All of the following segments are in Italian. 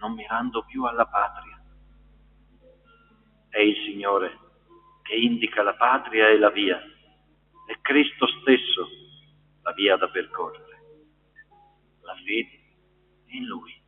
non mirando più alla patria. È il Signore che indica la patria e la via, è Cristo stesso la via da percorrere, la fede in Lui.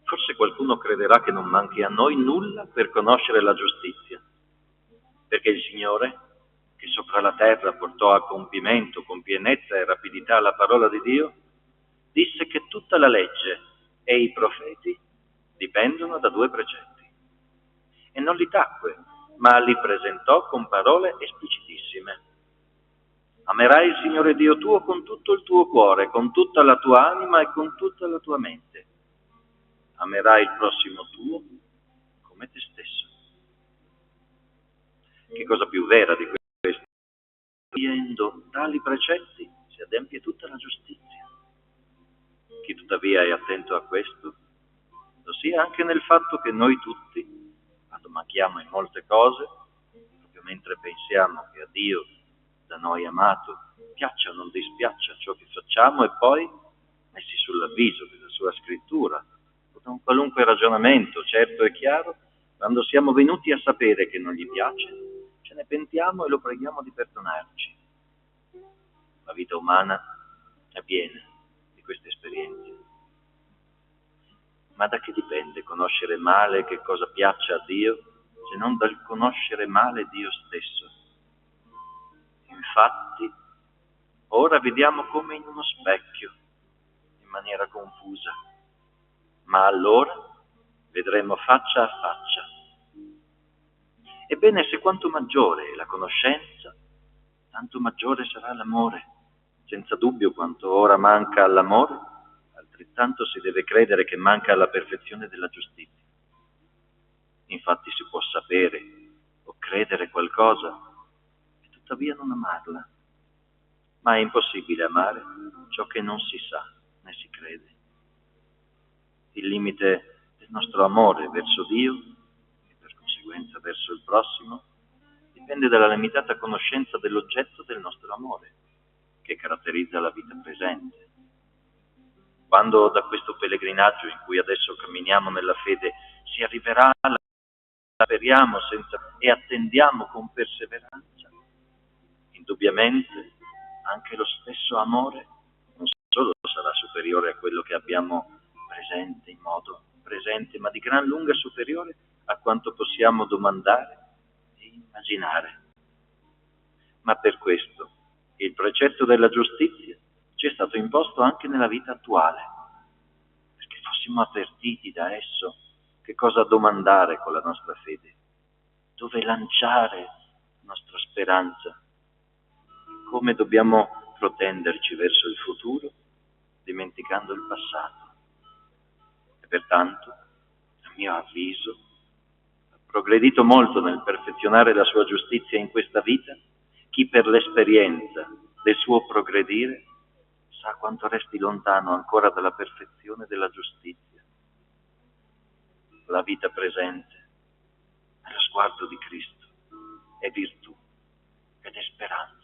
Forse qualcuno crederà che non manchi a noi nulla per conoscere la giustizia, perché il Signore, che sopra la terra portò a compimento con pienezza e rapidità la parola di Dio, disse che tutta la legge e i profeti dipendono da 2 precetti. E non li tacque, ma li presentò con parole esplicitissime. Amerai il Signore Dio tuo con tutto il tuo cuore, con tutta la tua anima e con tutta la tua mente. Amerai il prossimo tuo come te stesso. Che cosa più vera di questo? Compiendo tali precetti si adempie tutta la giustizia. Chi tuttavia è attento a questo, lo sia anche nel fatto che noi tutti, quando manchiamo in molte cose, proprio mentre pensiamo che a Dio, da noi amato, piaccia o non dispiaccia ciò che facciamo, e poi, messi sull'avviso della sua scrittura, o da un qualunque ragionamento certo e chiaro, quando siamo venuti a sapere che non gli piace, ce ne pentiamo e lo preghiamo di perdonarci. La vita umana è piena di queste esperienze. Ma da che dipende conoscere male che cosa piaccia a Dio, se non dal conoscere male Dio stesso? Infatti, ora vediamo come in uno specchio, in maniera confusa, ma allora vedremo faccia a faccia. Ebbene, se quanto maggiore è la conoscenza, tanto maggiore sarà l'amore. Senza dubbio, quanto ora manca all'amore, altrettanto si deve credere che manca alla perfezione della giustizia. Infatti si può sapere o credere qualcosa e tuttavia non amarla. Ma è impossibile amare ciò che non si sa né si crede. Il limite del nostro amore verso Dio e per conseguenza verso il prossimo dipende dalla limitata conoscenza dell'oggetto del nostro amore, che caratterizza la vita presente. Quando da questo pellegrinaggio in cui adesso camminiamo nella fede si arriverà alla speriamo e attendiamo con perseveranza, indubbiamente anche lo stesso amore non solo sarà superiore a quello che abbiamo presente in modo presente, ma di gran lunga superiore a quanto possiamo domandare e immaginare. Ma per questo il precetto della giustizia ci è stato imposto anche nella vita attuale, perché fossimo avvertiti da esso che cosa domandare con la nostra fede, dove lanciare la nostra speranza, come dobbiamo protenderci verso il futuro, dimenticando il passato. E pertanto, a mio avviso, ha progredito molto nel perfezionare la sua giustizia in questa vita chi per l'esperienza del suo progredire sa quanto resti lontano ancora dalla perfezione della giustizia. La vita presente, nello sguardo di Cristo, è virtù ed è speranza.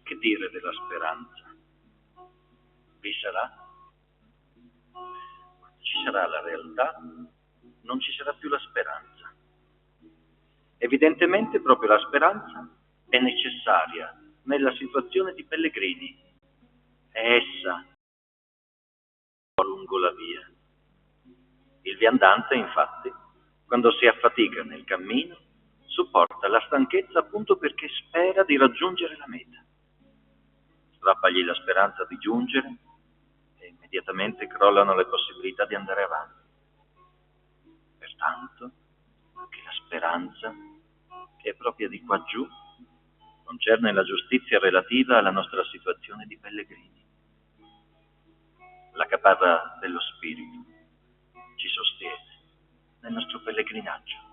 Che dire della speranza? Vi sarà? Quando ci sarà la realtà, non ci sarà più la speranza. Evidentemente proprio la speranza è necessaria nella situazione di pellegrini. È essa lungo la via. Il viandante, infatti, quando si affatica nel cammino, sopporta la stanchezza appunto perché spera di raggiungere la meta. Strappagli la speranza di giungere e immediatamente crollano le possibilità di andare avanti. Pertanto, che la speranza, che è propria di qua giù, concerne la giustizia relativa alla nostra situazione di pellegrini. La caparra dello spirito ci sostiene nel nostro pellegrinaggio.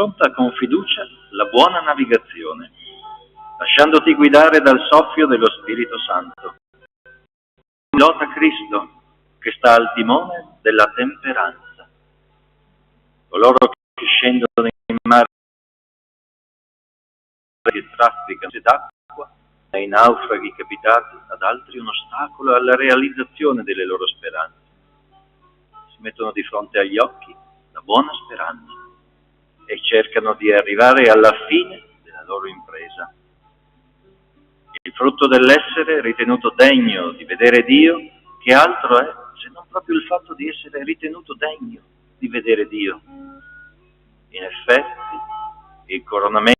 affronta con fiducia la buona navigazione, lasciandoti guidare dal soffio dello Spirito Santo. Lota Cristo, che sta al timone della temperanza. Coloro che scendono in mare che trafficano d'acqua, ai naufraghi capitati ad altri un ostacolo alla realizzazione delle loro speranze. Si mettono di fronte agli occhi la buona speranza e cercano di arrivare alla fine della loro impresa. Il frutto dell'essere ritenuto degno di vedere Dio, che altro è se non proprio il fatto di essere ritenuto degno di vedere Dio? In effetti, il coronamento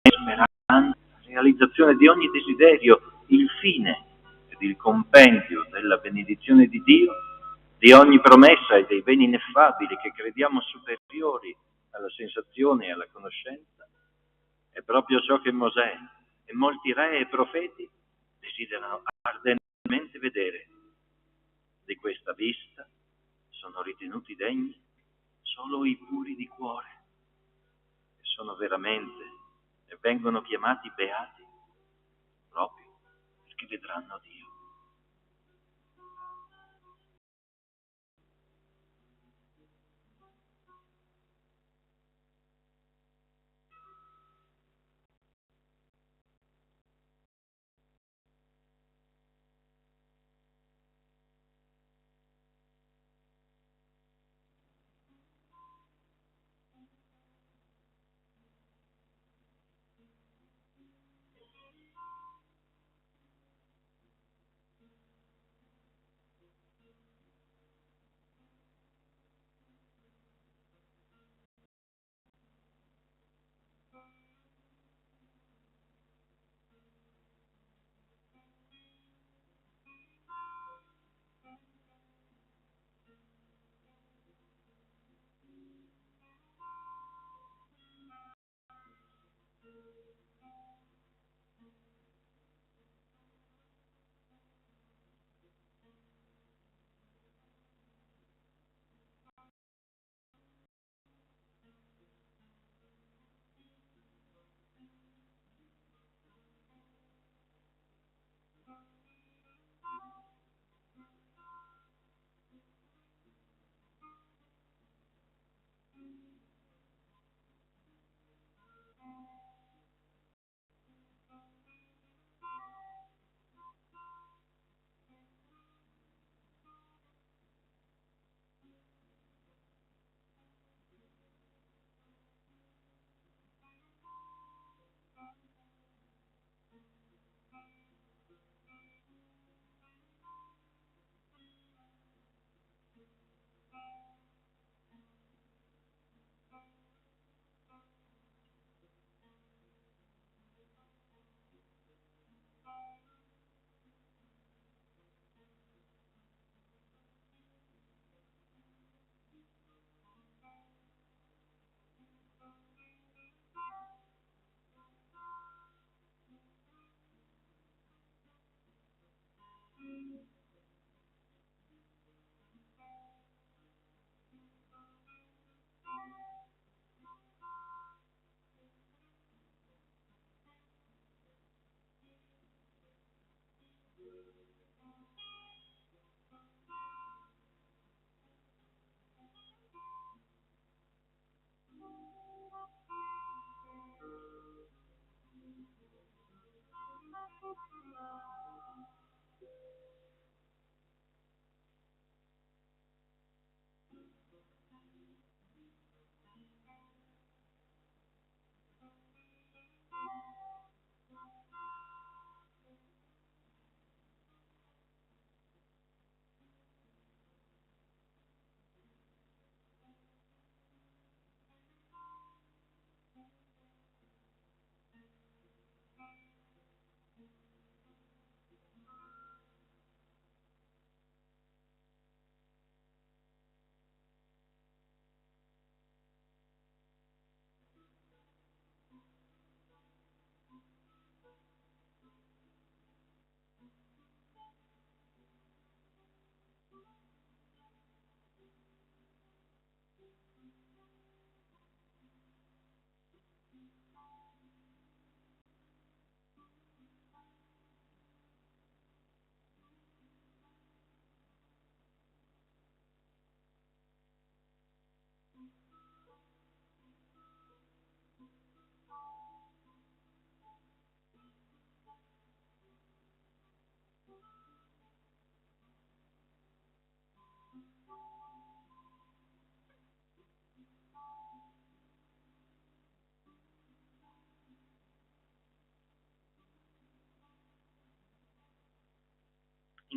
della speranza, la realizzazione di ogni desiderio, il fine ed il compendio della benedizione di Dio, di ogni promessa e dei beni ineffabili che crediamo superiori alla sensazione e alla conoscenza, è proprio ciò che Mosè e molti re e profeti desiderano ardentemente vedere. Di questa vista sono ritenuti degni solo i puri di cuore, che sono veramente e vengono chiamati beati proprio perché vedranno Dio.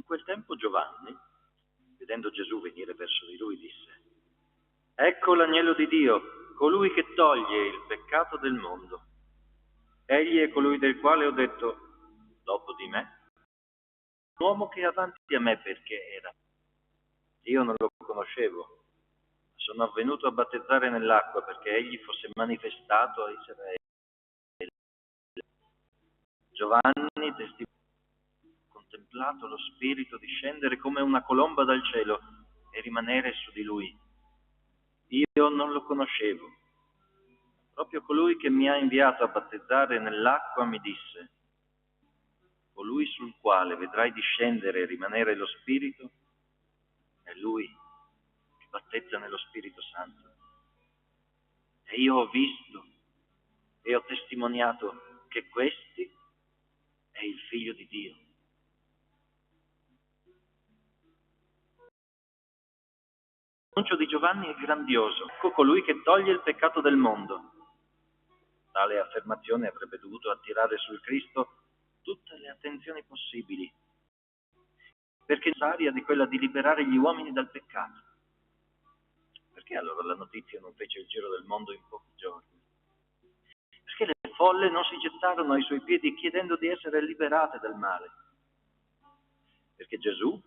In quel tempo Giovanni, vedendo Gesù venire verso di lui, disse: «Ecco l'agnello di Dio, colui che toglie il peccato del mondo. Egli è colui del quale ho detto: dopo di me, un uomo che è avanti a me, perché era. Io non lo conoscevo. Sono venuto a battezzare nell'acqua perché egli fosse manifestato a Israele». Giovanni testimonò: contemplato lo Spirito discendere come una colomba dal cielo e rimanere su di lui. Io non lo conoscevo. Proprio colui che mi ha inviato a battezzare nell'acqua mi disse: colui sul quale vedrai discendere e rimanere lo Spirito è lui che battezza nello Spirito Santo. E io ho visto e ho testimoniato che questi è il Figlio di Dio. L'annuncio di Giovanni è grandioso. Ecco colui che toglie il peccato del mondo. Tale affermazione avrebbe dovuto attirare sul Cristo tutte le attenzioni possibili, perché è necessaria di quella di liberare gli uomini dal peccato. Perché allora la notizia non fece il giro del mondo in pochi giorni? Perché le folle non si gettarono ai suoi piedi chiedendo di essere liberate dal male? Perché Gesù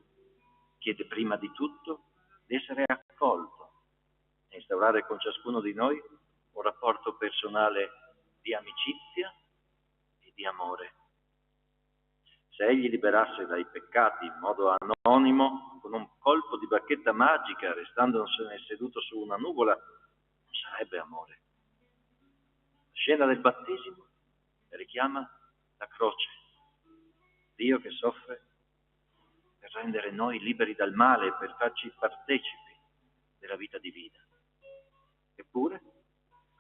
chiede prima di tutto di essere accolto e instaurare con ciascuno di noi un rapporto personale di amicizia e di amore. Se egli liberasse dai peccati in modo anonimo, con un colpo di bacchetta magica, restandosene seduto su una nuvola, non sarebbe amore. La scena del battesimo richiama la croce, Dio che soffre per rendere noi liberi dal male e per farci partecipi della vita divina. Eppure,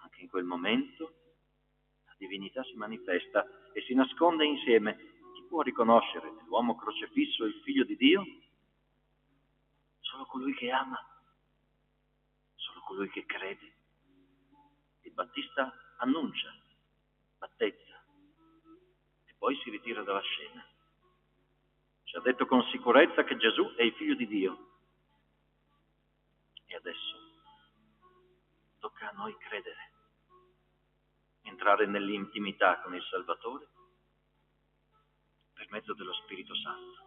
anche in quel momento, la divinità si manifesta e si nasconde insieme. Chi può riconoscere nell'uomo crocefisso il Figlio di Dio? Solo colui che ama, solo colui che crede. Il Battista annuncia, battezza e poi si ritira dalla scena. Ci ha detto con sicurezza che Gesù è il Figlio di Dio. E adesso tocca a noi credere, entrare nell'intimità con il Salvatore per mezzo dello Spirito Santo.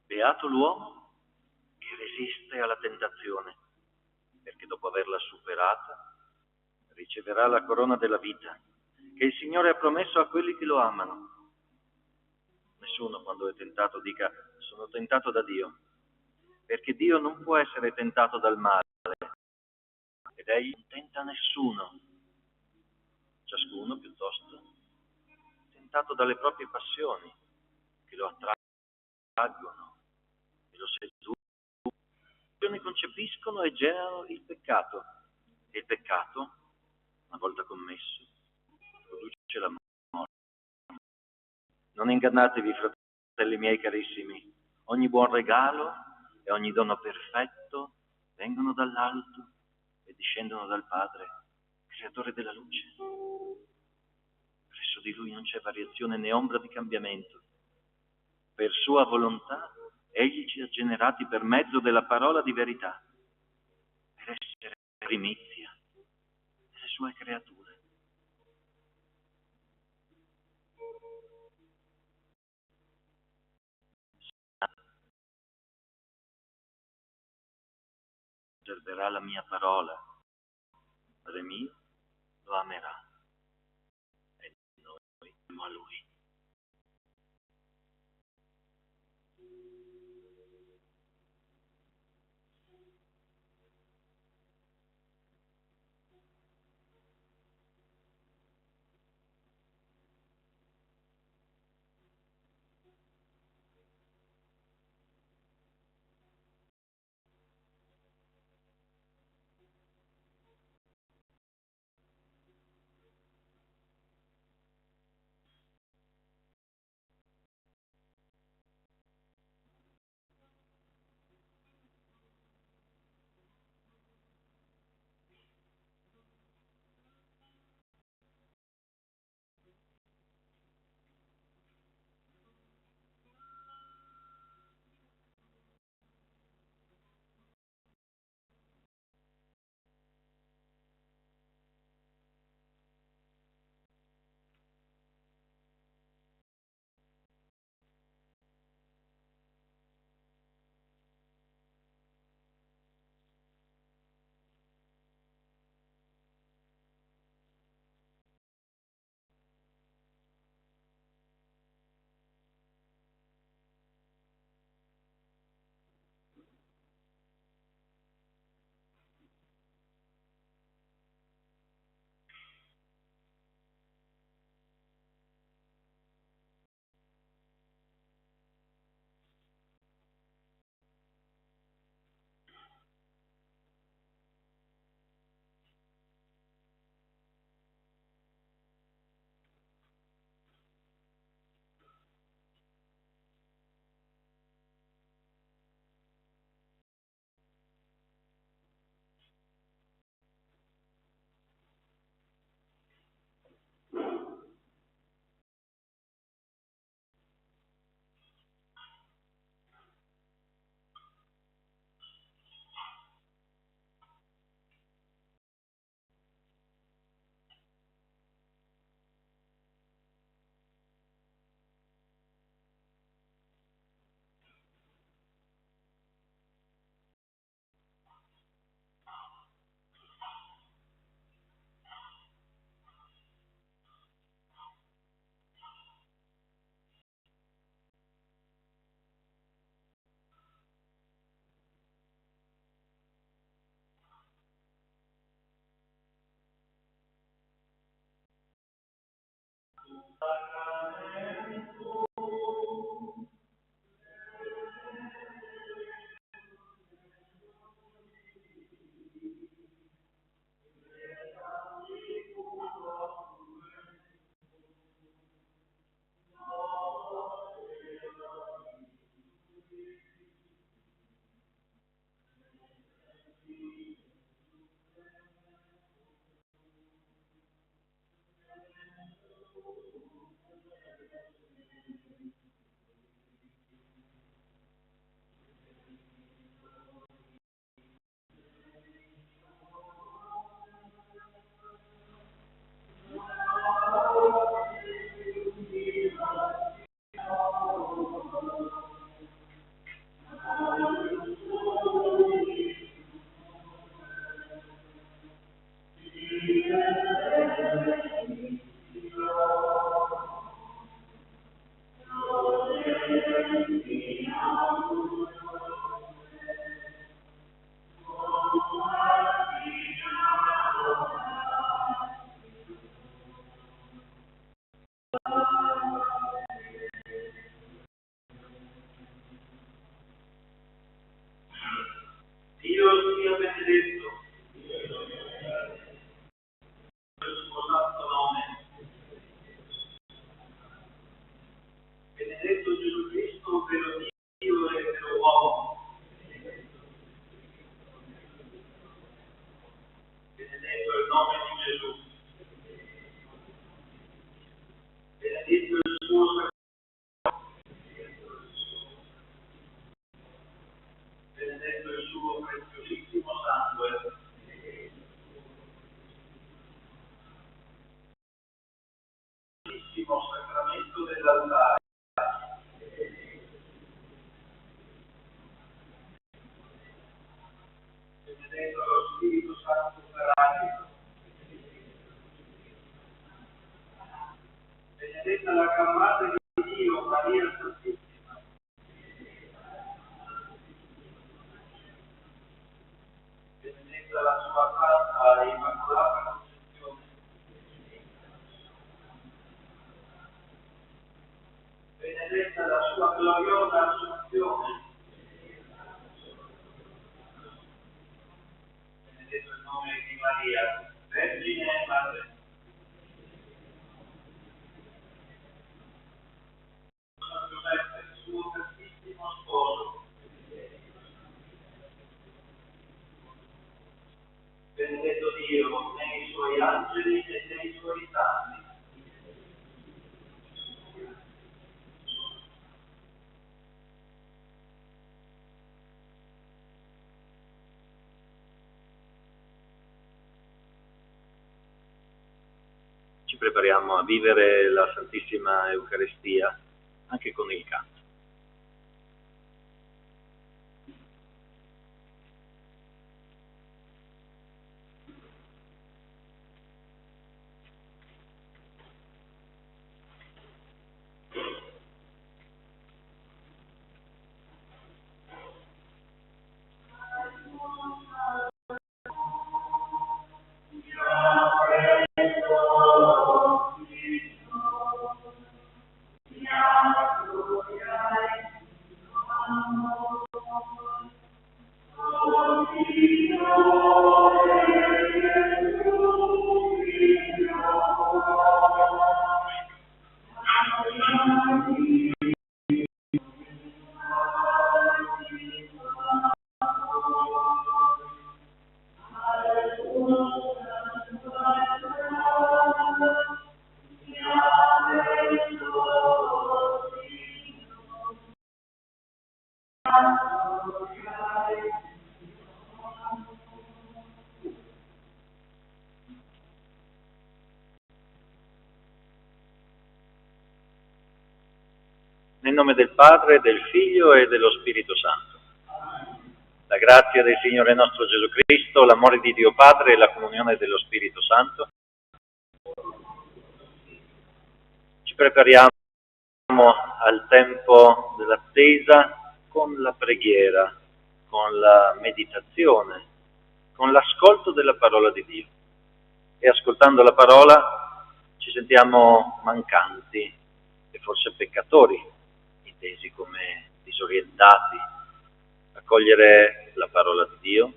Beato l'uomo che resiste alla tentazione, perché dopo averla superata riceverà la corona della vita che il Signore ha promesso a quelli che lo amano. Nessuno quando è tentato dica sono tentato da Dio, perché Dio non può essere tentato dal male ed egli non tenta nessuno. Ciascuno piuttosto tentato dalle proprie passioni che lo attraggono e lo seducono, ne concepiscono e generano il peccato. E il peccato, una volta commesso, produce la morte. Non ingannatevi, fratelli miei carissimi, ogni buon regalo e ogni dono perfetto vengono dall'alto e discendono dal Padre, creatore della luce. Presso di Lui non c'è variazione né ombra di cambiamento. Per sua volontà, Egli ci ha generati per mezzo della parola di verità, per essere primizia delle sue creature. Osserverà la mia parola, Padre mio lo amerà e noi amiamo a Lui. Dio sia benedetto, il suo santo nome. Benedetto Gesù Cristo, vero Dio e vero uomo. Benedetto il nome di Gesù. Benedetto il suo benedetto il suo preziosissimo sangue. Santissimo sacramento dell'altare. Benedetto lo Spirito Santo Paraclito. Benedetta la campata di Dio, Maria Santissima. Benedetta la sua santa e immacolata concezione. Benedetta la sua gloriosa assunzione. Benedetto il nome di Maria, Vergine e Madre. San Giuseppe, il suo santissimo sposo. Benedetto Dio nei suoi angeli e nei suoi santi. Ci prepariamo a vivere la Santissima Eucaristia anche con il canto. Nel nome del Padre, del Figlio e dello Spirito Santo. La grazia del Signore nostro Gesù Cristo, l'amore di Dio Padre e la comunione dello Spirito Santo. Ci prepariamo al tempo dell'attesa con la preghiera, con la meditazione, con l'ascolto della parola di Dio. E ascoltando la parola ci sentiamo mancanti e forse peccatori, intesi come disorientati. Accogliere la parola di Dio,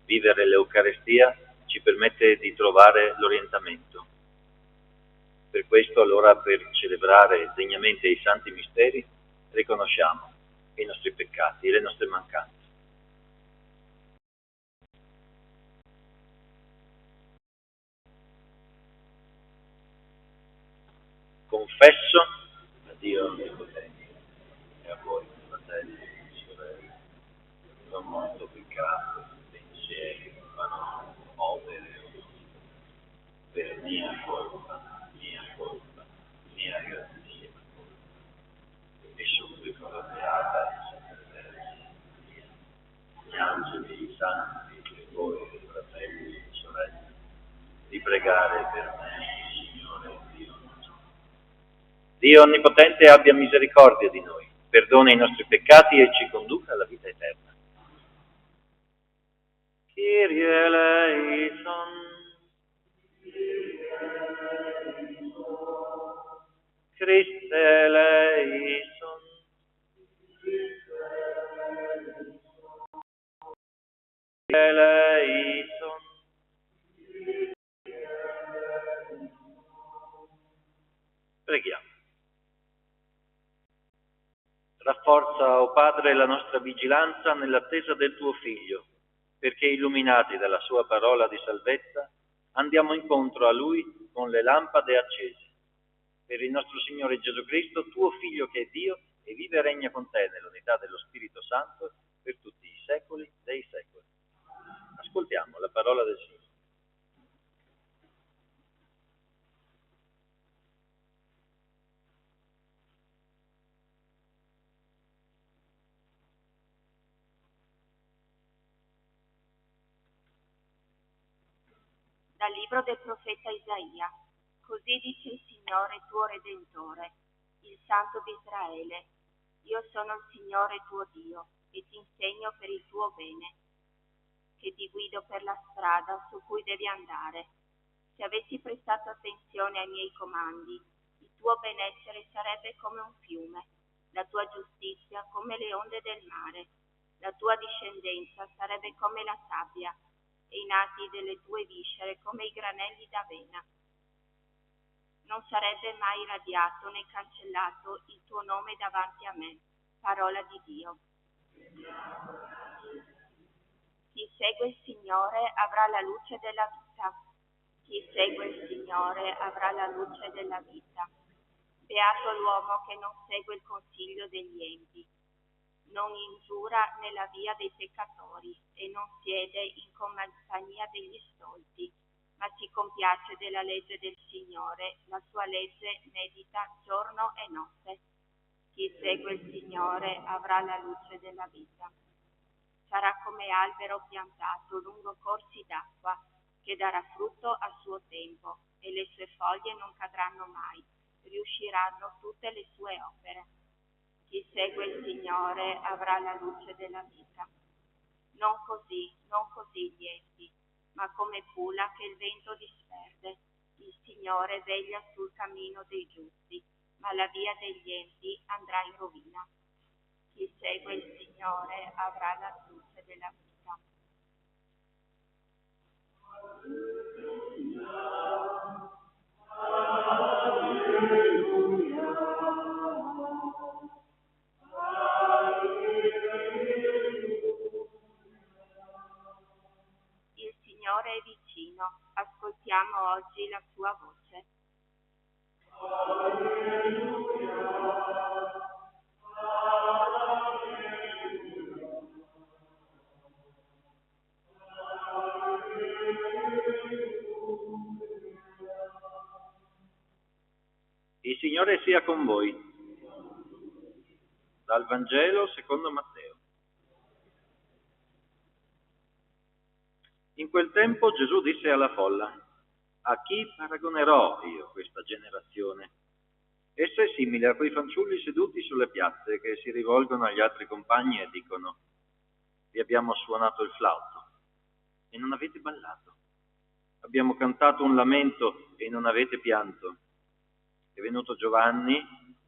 vivere l'Eucaristia ci permette di trovare l'orientamento. Per questo allora, per celebrare degnamente i santi misteri, riconosciamo i nostri peccati e le nostre mancanze. Confesso a Dio onnipotente e a voi, fratelli e sorelle, che ho molto peccato, pensieri, parole, opere, per mia colpa, mia grandissima colpa. E supplico la beata e Santa Vergine, gli angeli, i santi, e voi, fratelli e sorelle, di pregare per me, Signore Dio nostro. Dio Onnipotente abbia misericordia di noi, perdona i nostri peccati e ci conduca alla vita eterna. Kyrie eleison. Christe eleison, eleison. Preghiamo. Rafforza, o Padre, la nostra vigilanza nell'attesa del tuo Figlio, perché illuminati dalla sua parola di salvezza andiamo incontro a Lui con le lampade accese. Per il nostro Signore Gesù Cristo, tuo Figlio che è Dio e vive e regna con te nell'unità dello Spirito Santo per tutti i secoli dei secoli. Ascoltiamo la parola del Signore. Dal libro del profeta Isaia. Così dice il Signore tuo Redentore, il Santo di Israele: io sono il Signore tuo Dio e ti insegno per il tuo bene, che ti guido per la strada su cui devi andare. Se avessi prestato attenzione ai miei comandi, il tuo benessere sarebbe come un fiume, la tua giustizia come le onde del mare, la tua discendenza sarebbe come la sabbia e i nati delle tue viscere come i granelli d'avena. Non sarebbe mai radiato né cancellato il tuo nome davanti a me. Parola di Dio. Chi segue il Signore avrà la luce della vita. Chi segue il Signore avrà la luce della vita. Beato l'uomo che non segue il consiglio degli empi, non ingiura nella via dei peccatori e non siede in compagnia degli stolti, ma si compiace della legge del Signore, la sua legge medita giorno e notte. Chi segue il Signore avrà la luce della vita. Sarà come albero piantato lungo corsi d'acqua, che darà frutto a suo tempo, e le sue foglie non cadranno mai, riusciranno tutte le sue opere. Chi segue il Signore avrà la luce della vita. Non così gli empi, ma come pula che il vento disperde. Il Signore veglia sul cammino dei giusti, ma la via degli empi andrà in rovina. Chi segue il Signore avrà la luce della vita. Il Signore è vicino, ascoltiamo oggi la sua voce. Il Signore sia con voi. Dal Vangelo secondo Matteo. In quel tempo Gesù disse alla folla: a chi paragonerò io questa generazione? Essa è simile a quei fanciulli seduti sulle piazze che si rivolgono agli altri compagni e dicono: vi abbiamo suonato il flauto e non avete ballato. Abbiamo cantato un lamento e non avete pianto. È venuto Giovanni,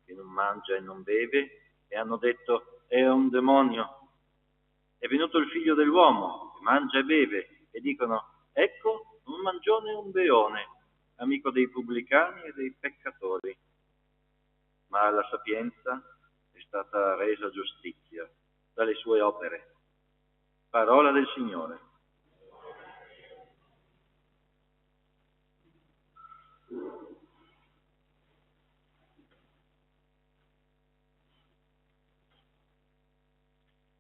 che non mangia e non beve, e hanno detto: è un demonio. È venuto il figlio dell'uomo, che mangia e beve, e dicono: ecco un mangione e un beone, amico dei pubblicani e dei peccatori. Ma alla sapienza è stata resa giustizia dalle sue opere. Parola del Signore.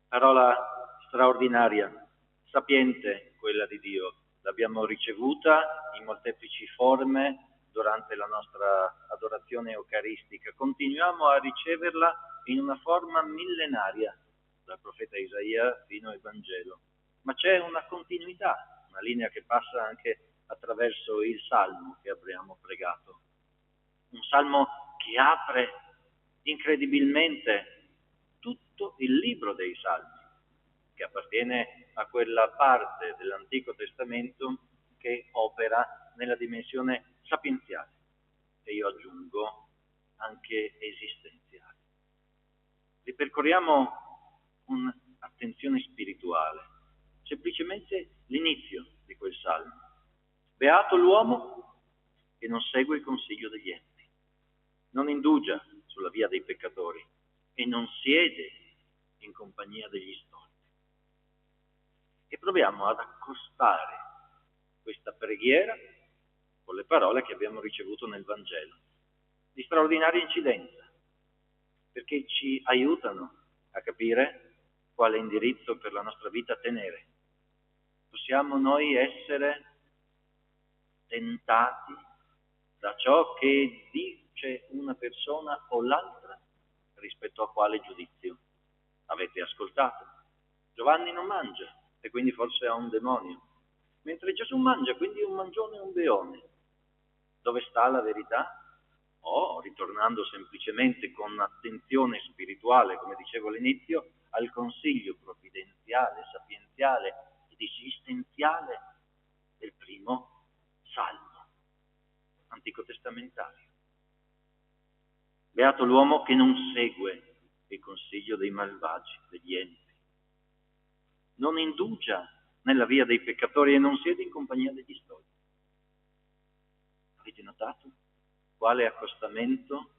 Parola straordinaria, sapiente quella di Dio. L'abbiamo ricevuta in molteplici forme durante la nostra adorazione eucaristica. Continuiamo a riceverla in una forma millenaria, dal profeta Isaia fino al Vangelo. Ma c'è una continuità, una linea che passa anche attraverso il Salmo che abbiamo pregato. Un Salmo che apre incredibilmente tutto il libro dei Salmi, che appartiene a quella parte dell'Antico Testamento che opera nella dimensione sapienziale. E io aggiungo anche esistenziali. Ripercorriamo con attenzione spirituale, semplicemente l'inizio di quel salmo. Beato l'uomo che non segue il consiglio degli empi, non indugia sulla via dei peccatori e non siede in compagnia degli stolti. E proviamo ad accostare questa preghiera con le parole che abbiamo ricevuto nel Vangelo, di straordinaria incidenza, perché ci aiutano a capire quale indirizzo per la nostra vita tenere. Possiamo noi essere tentati da ciò che dice una persona o l'altra rispetto a quale giudizio. Avete ascoltato? Giovanni non mangia e quindi forse ha un demonio, mentre Gesù mangia, quindi è un mangione e un beone. Dove sta la verità? Ritornando semplicemente con attenzione spirituale, come dicevo all'inizio, al consiglio provvidenziale, sapienziale ed esistenziale del primo salmo antico testamentario. Beato l'uomo che non segue il consiglio dei malvagi, degli empi, non indugia nella via dei peccatori e non siede in compagnia degli stolti. Avete notato quale accostamento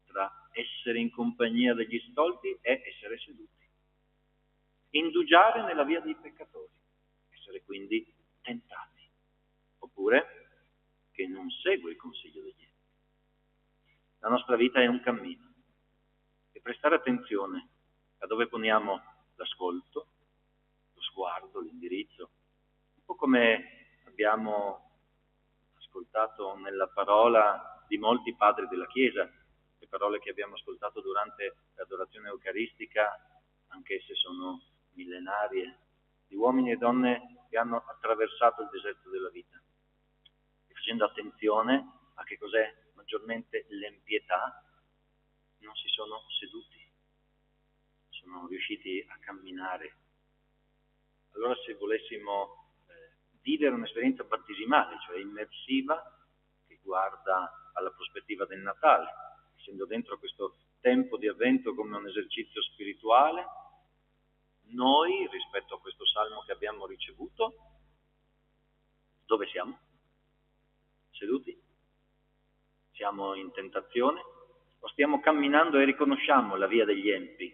tra essere in compagnia degli stolti e essere seduti? Indugiare nella via dei peccatori, essere quindi tentati, oppure che non segue il consiglio degli empi. La nostra vita è un cammino e prestare attenzione a dove poniamo l'ascolto, lo sguardo, l'indirizzo, un po' come abbiamo ascoltato nella parola di molti padri della Chiesa, le parole che abbiamo ascoltato durante l'adorazione eucaristica, anche se sono millenarie, di uomini e donne che hanno attraversato il deserto della vita, e facendo attenzione a che cos'è maggiormente l'empietà, non si sono seduti, sono riusciti a camminare. Allora, se volessimo vivere un'esperienza battesimale, cioè immersiva, che guarda alla prospettiva del Natale, essendo dentro questo tempo di Avvento come un esercizio spirituale, noi, rispetto a questo salmo che abbiamo ricevuto, dove siamo? Seduti? Siamo in tentazione? O stiamo camminando e riconosciamo la via degli empi?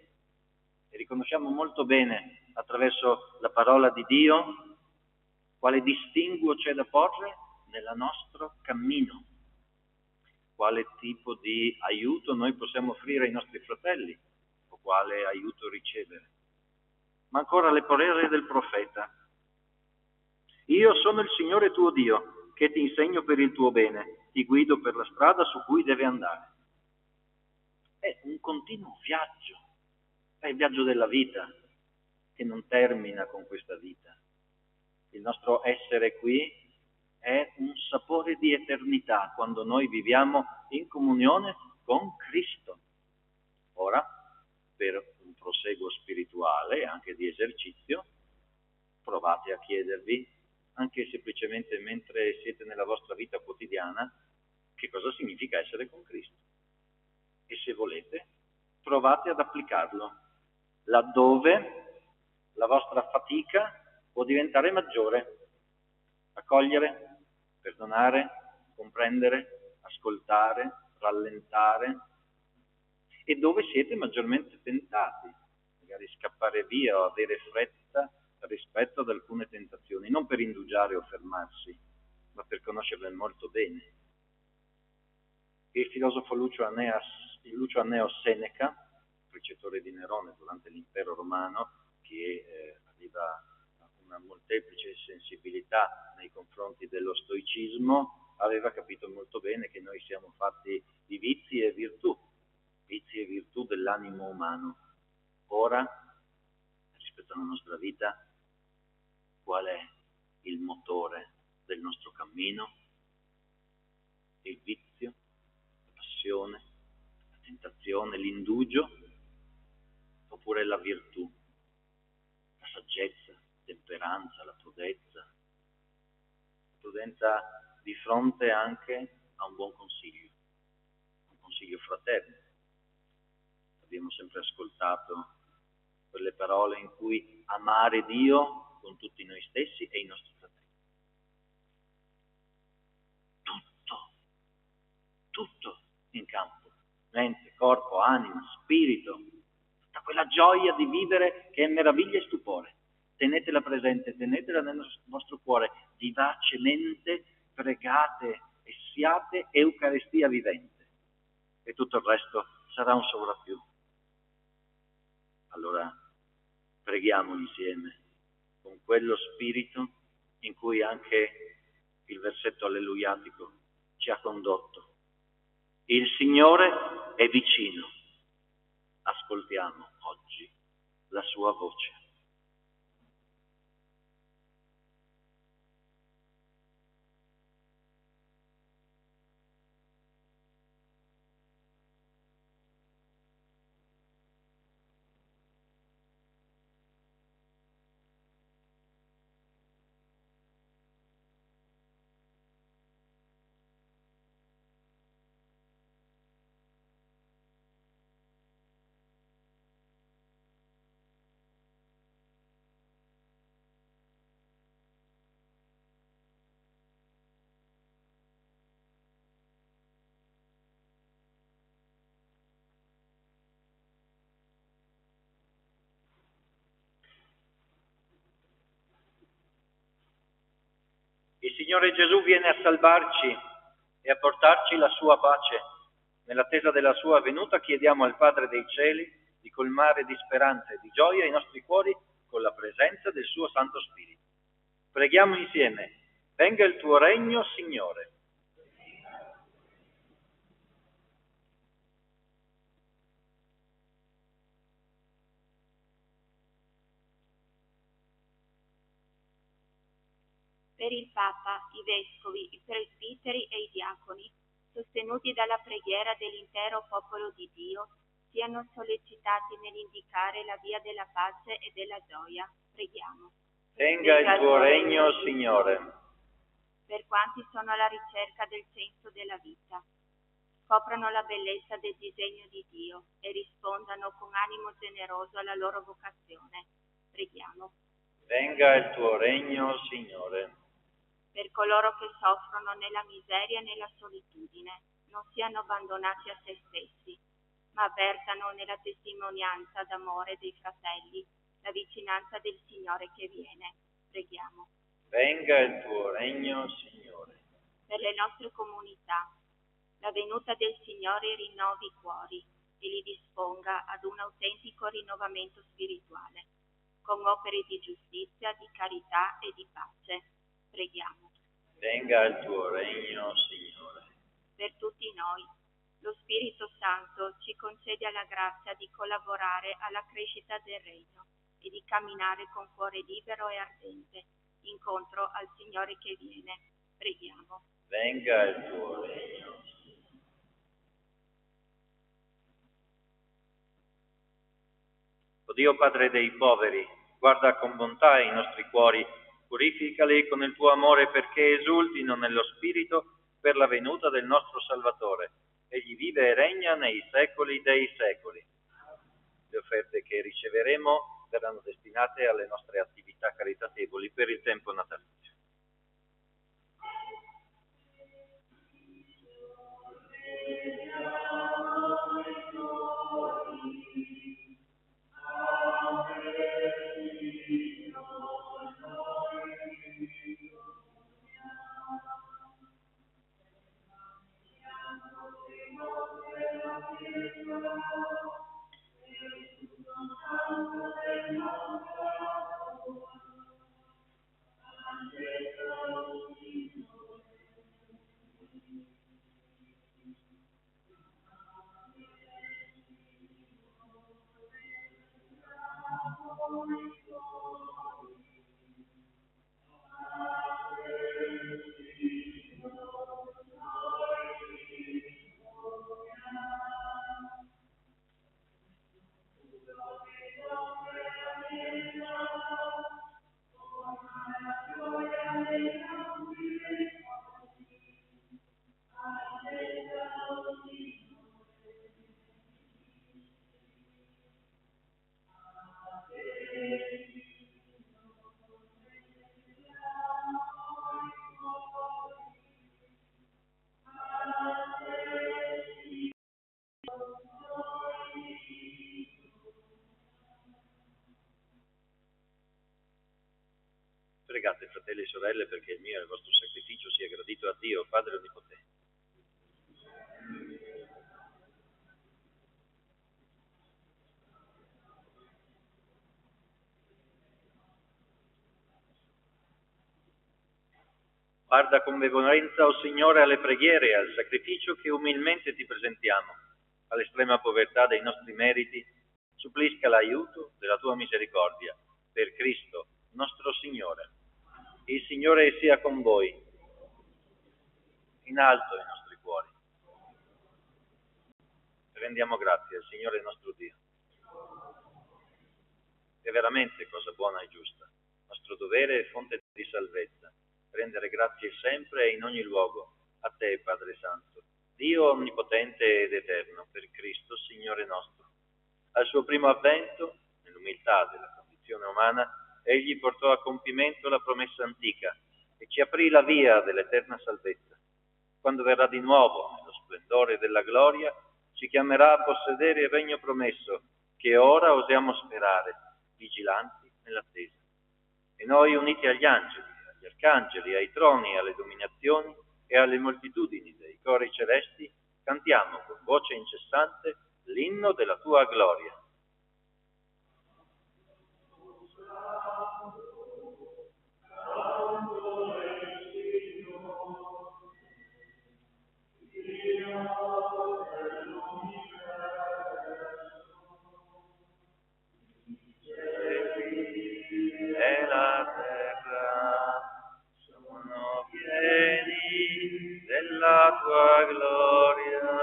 E riconosciamo molto bene, attraverso la parola di Dio, quale distinguo c'è da porre nel nostro cammino, quale tipo di aiuto noi possiamo offrire ai nostri fratelli o quale aiuto ricevere. Ma ancora le parole del profeta: io sono il Signore tuo Dio, che ti insegno per il tuo bene, ti guido per la strada su cui devi andare. È un continuo viaggio, è il viaggio della vita, che non termina con questa vita. Il nostro essere qui è un sapore di eternità quando noi viviamo in comunione con Cristo. Ora, per un proseguo spirituale e anche di esercizio, provate a chiedervi, anche semplicemente mentre siete nella vostra vita quotidiana, che cosa significa essere con Cristo. E se volete, provate ad applicarlo laddove la vostra fatica può diventare maggiore. Accogliere, perdonare, comprendere, ascoltare, rallentare, e dove siete maggiormente tentati, magari scappare via o avere fretta rispetto ad alcune tentazioni, non per indugiare o fermarsi, ma per conoscerle molto bene. Il filosofo Lucio Anneo Seneca, precettore di Nerone durante l'impero romano, che aveva una molteplice sensibilità nei confronti dello stoicismo, aveva capito molto bene che noi siamo fatti di vizi e virtù dell'animo umano. Ora, rispetto alla nostra vita, qual è il motore del nostro cammino? Il vizio, la passione, la tentazione, l'indugio, oppure la virtù, la saggezza, la temperanza, la prudenza di fronte anche a un buon consiglio consiglio fraterno. Abbiamo sempre ascoltato quelle parole in cui amare Dio con tutti noi stessi e i nostri fratelli. Tutto in campo, mente, corpo, anima, spirito, tutta quella gioia di vivere che è meraviglia e stupore. Tenetela presente, tenetela nel vostro cuore, vivacemente pregate e siate Eucaristia vivente, e tutto il resto sarà un sovrappiù. Allora preghiamo insieme con quello spirito in cui anche il versetto alleluiatico ci ha condotto. Il Signore è vicino. Ascoltiamo oggi la sua voce. Il Signore Gesù viene a salvarci e a portarci la sua pace. Nell'attesa della sua venuta chiediamo al Padre dei Cieli di colmare di speranza e di gioia i nostri cuori con la presenza del suo Santo Spirito. Preghiamo insieme. Venga il tuo regno, Signore. Per il Papa, i Vescovi, i Presbiteri e i Diaconi, sostenuti dalla preghiera dell'intero popolo di Dio, siano sollecitati nell'indicare la via della pace e della gioia. Preghiamo. Venga il tuo regno, Signore. Per quanti sono alla ricerca del senso della vita, scoprano la bellezza del disegno di Dio e rispondano con animo generoso alla loro vocazione. Preghiamo. Venga il tuo regno, Signore. Per coloro che soffrono nella miseria e nella solitudine, non siano abbandonati a se stessi, ma avvertano nella testimonianza d'amore dei fratelli la vicinanza del Signore che viene. Preghiamo. Venga il tuo regno, Signore. Per le nostre comunità, la venuta del Signore rinnovi i cuori e li disponga ad un autentico rinnovamento spirituale, con opere di giustizia, di carità e di pace. Preghiamo. Venga il tuo regno, Signore. Per tutti noi, lo Spirito Santo ci concede la grazia di collaborare alla crescita del Regno e di camminare con cuore libero e ardente, incontro al Signore che viene. Preghiamo. Venga il tuo regno. O Dio Padre dei poveri, guarda con bontà i nostri cuori, purificali con il tuo amore perché esultino nello Spirito per la venuta del nostro Salvatore. Egli vive e regna nei secoli dei secoli. Le offerte che riceveremo verranno destinate alle nostre attività caritatevoli per il tempo natalizio. fratelli e sorelle, perché il mio e il vostro sacrificio sia gradito a Dio, Padre Onnipotente. Guarda con benevolenza, o Signore, alle preghiere e al sacrificio che umilmente ti presentiamo. All'estrema povertà dei nostri meriti, supplisca l'aiuto della tua misericordia. Per Cristo, nostro Signore. Il Signore sia con voi. In alto i nostri cuori. Rendiamo grazie al Signore nostro Dio. È veramente cosa buona e giusta, nostro dovere e fonte di salvezza, rendere grazie sempre e in ogni luogo a te, Padre Santo, Dio onnipotente ed eterno, per Cristo, Signore nostro. Al suo primo avvento, nell'umiltà della condizione umana, egli portò a compimento la promessa antica e ci aprì la via dell'eterna salvezza. Quando verrà di nuovo, nello splendore della gloria, ci chiamerà a possedere il regno promesso, che ora osiamo sperare, vigilanti nell'attesa. E noi, uniti agli angeli, agli arcangeli, ai troni, alle dominazioni e alle moltitudini dei cori celesti, cantiamo con voce incessante l'inno della tua gloria. E la terra sono pieni della tua gloria.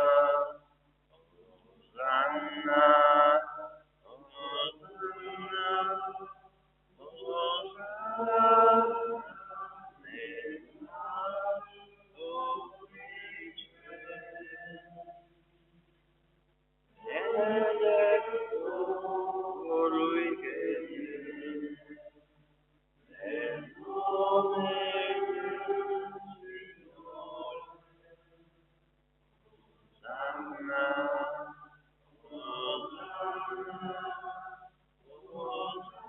Osanna, Osanna, Osanna nel alto dei cieli. Ed ecco colui che viene nel nome del Signore. Osanna, Osanna, Osanna.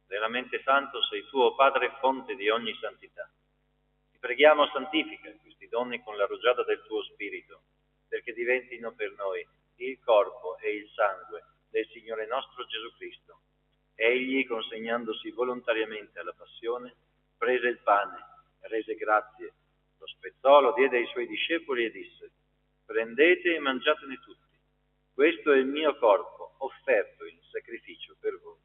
Veramente santo sei tu, o Padre, fonte di ogni santità. Ti preghiamo, santifica questi doni con la rugiada del tuo Spirito, perché diventino per noi il corpo e il sangue del Signore nostro Gesù Cristo. Egli, consegnandosi volontariamente alla passione, prese il pane, rese grazie, lo spezzò, lo diede ai suoi discepoli e disse: prendete e mangiatene tutti. Questo è il mio corpo, offerto in sacrificio per voi.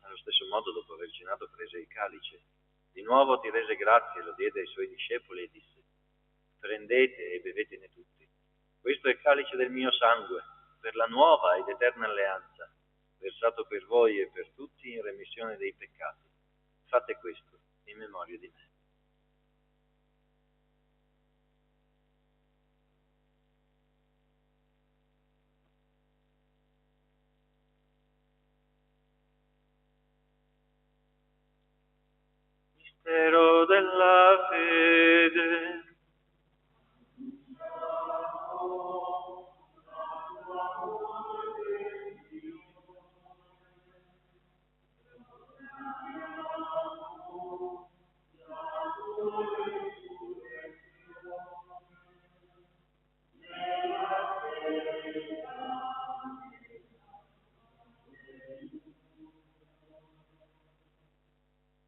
Allo stesso modo, dopo aver cenato, prese il calice. Di nuovo ti rese grazie, lo diede ai suoi discepoli e disse: prendete e bevetene tutti. Questo è il calice del mio sangue, per la nuova ed eterna alleanza, versato per voi e per tutti in remissione dei peccati. Fate questo in memoria di me. Mistero della fede.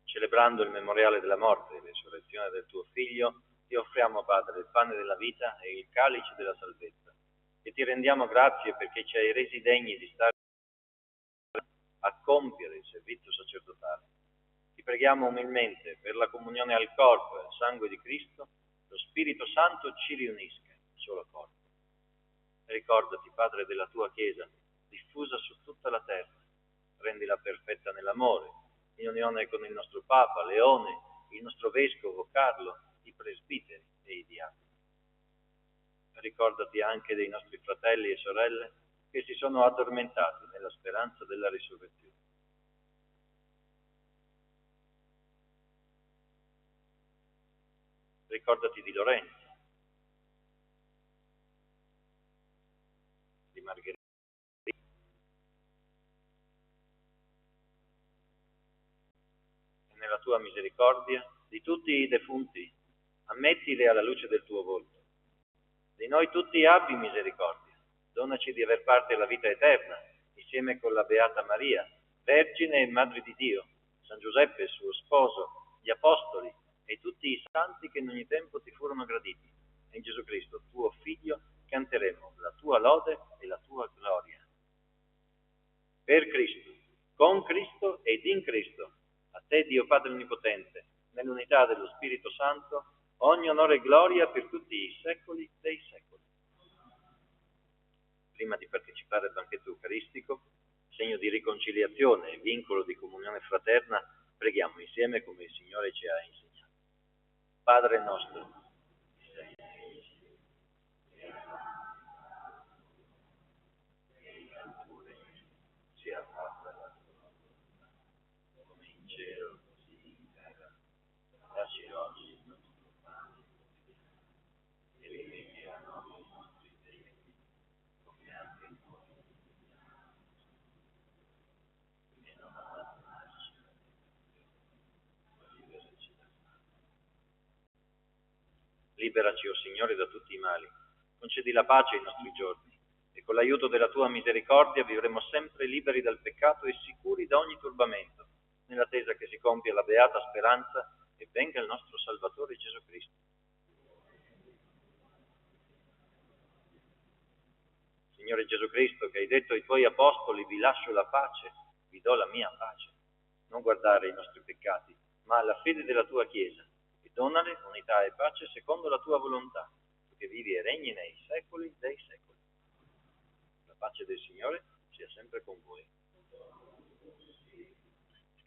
Celebrando il memoriale della morte e resurrezione del tuo Figlio, ti offriamo, Padre, il pane della vita e il calice della salvezza. E ti rendiamo grazie perché ci hai resi degni di stare a compiere il servizio sacerdotale. Ti preghiamo umilmente per la comunione al corpo e al sangue di Cristo, lo Spirito Santo ci riunisca in un solo corpo. Ricordati, Padre, della tua Chiesa, diffusa su tutta la terra. Rendila perfetta nell'amore, in unione con il nostro Papa, Leone, il nostro Vescovo, Carlo, i presbiteri e i diaconi. ricordati anche dei nostri fratelli e sorelle che si sono addormentati nella speranza della risurrezione. Ricordati di Lorenzo, di Margherita, e nella tua misericordia di tutti i defunti, ammettili alla luce del tuo volto. Di noi tutti abbi misericordia, donaci di aver parte alla vita eterna, insieme con la Beata Maria, Vergine e Madre di Dio, San Giuseppe, suo sposo, gli Apostoli e tutti i santi che in ogni tempo ti furono graditi. E in Gesù Cristo, tuo Figlio, canteremo la tua lode e la tua gloria. Per Cristo, con Cristo ed in Cristo, a te Dio Padre Onnipotente, nell'unità dello Spirito Santo, ogni onore e gloria per tutti i secoli dei secoli. Prima di partecipare al banchetto eucaristico, segno di riconciliazione e vincolo di comunione fraterna, preghiamo insieme come il Signore ci ha insegnato. Padre nostro, che sei nei cieli, sia fatta la tua volontà, come in cielo così in terra. Dacci oggi il nostro pane e rimetti a noi i nostri debiti, come anche noi perdoniamo e non abbandonarci alla tentazione, ma liberaci dal male. Liberaci, o Signore, da tutti i mali, concedi la pace ai nostri giorni, e con l'aiuto della tua misericordia vivremo sempre liberi dal peccato e sicuri da ogni turbamento, nell'attesa che si compia la beata speranza e venga il nostro Salvatore Gesù Cristo. Signore Gesù Cristo, che hai detto ai tuoi apostoli: vi lascio la pace, vi do la mia pace, non guardare i nostri peccati, ma alla fede della tua Chiesa, e donale unità e pace secondo la tua volontà, tu che vivi e regni nei secoli dei secoli. La pace del Signore sia sempre con voi.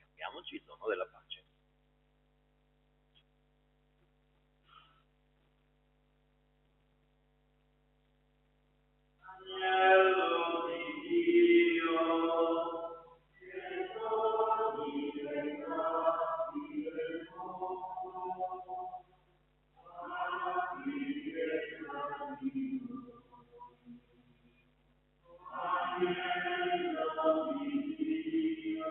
Scambiamoci il dono della pace. Agnello di Dio, che togli i peccati del mondo, abbi pietà di noi. Agnello di Dio,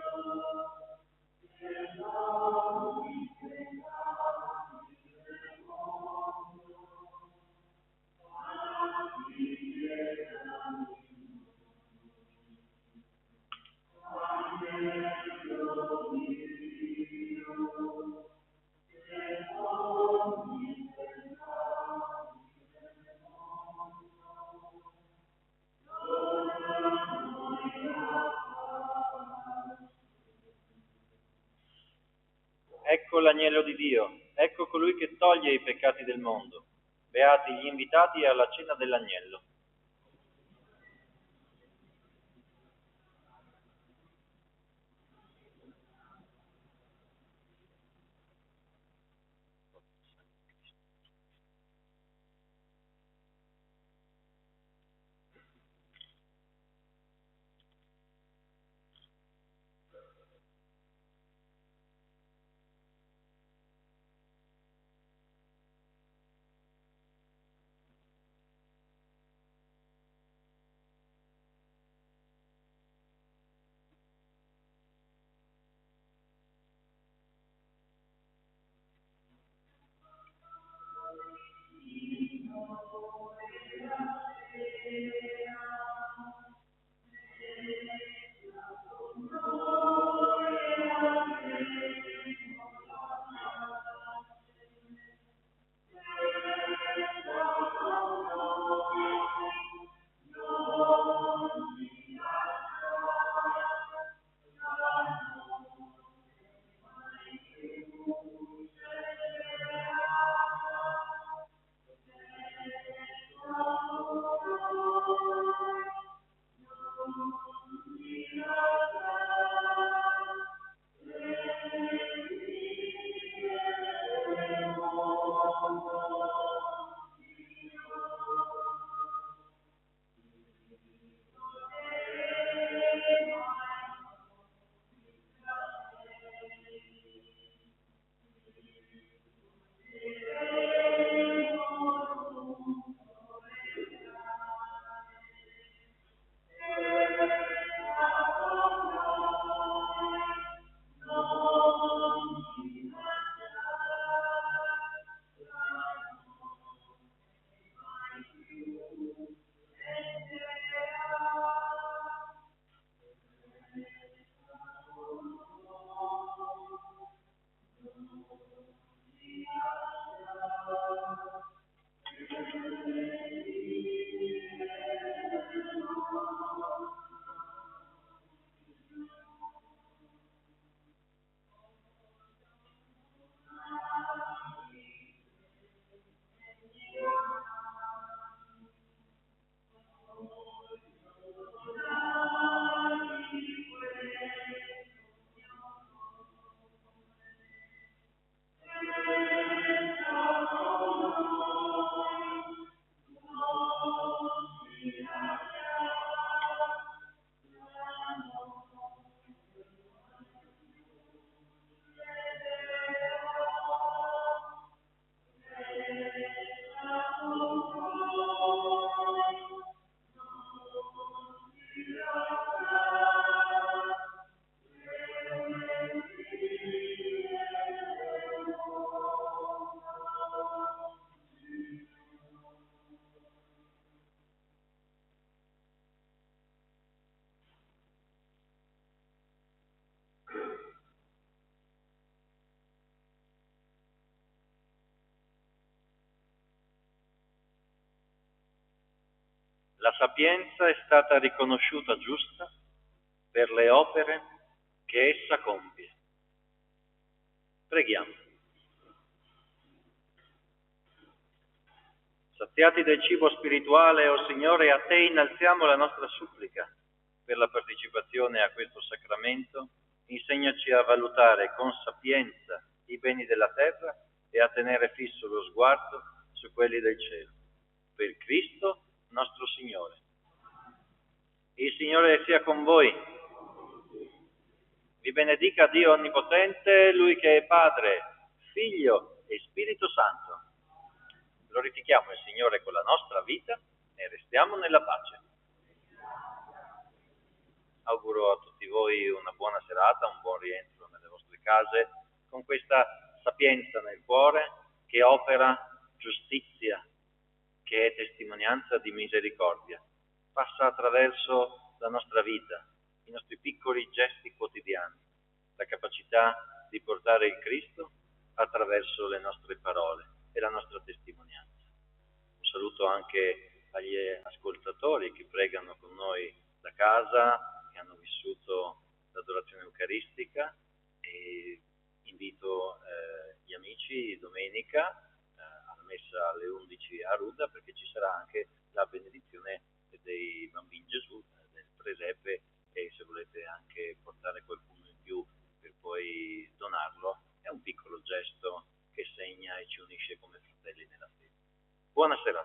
che togli i peccati del mondo, abbi pietà di noi. Agnello di Dio, che togli i peccati del mondo, dona a noi la pace. Ecco l'agnello di Dio, ecco colui che toglie i peccati del mondo. Beati gli invitati alla cena dell'agnello. La sapienza è stata riconosciuta giusta per le opere che essa compie. Preghiamo. Saziati del cibo spirituale, o Signore, a Te innalziamo la nostra supplica per la partecipazione a questo sacramento. Insegnaci a valutare con sapienza i beni della terra e a tenere fisso lo sguardo su quelli del cielo. Per Cristo nostro Signore. Il Signore sia con voi. Vi benedica Dio Onnipotente, Lui che è Padre, Figlio e Spirito Santo. Glorifichiamo il Signore con la nostra vita e restiamo nella pace. Auguro a tutti voi una buona serata, un buon rientro nelle vostre case, con questa sapienza nel cuore che opera giustizia, che è testimonianza di misericordia. Passa attraverso la nostra vita, i nostri piccoli gesti quotidiani, la capacità di portare il Cristo attraverso le nostre parole e la nostra testimonianza. Un saluto anche agli ascoltatori che pregano con noi da casa, che hanno vissuto l'adorazione eucaristica, e invito gli amici domenica alla messa alle 11 a Ruda, perché ci sarà anche la benedizione dei bambini Gesù del presepe, e se volete anche portare qualcuno in più per poi donarlo, è un piccolo gesto che segna e ci unisce come fratelli nella fede. Buona serata.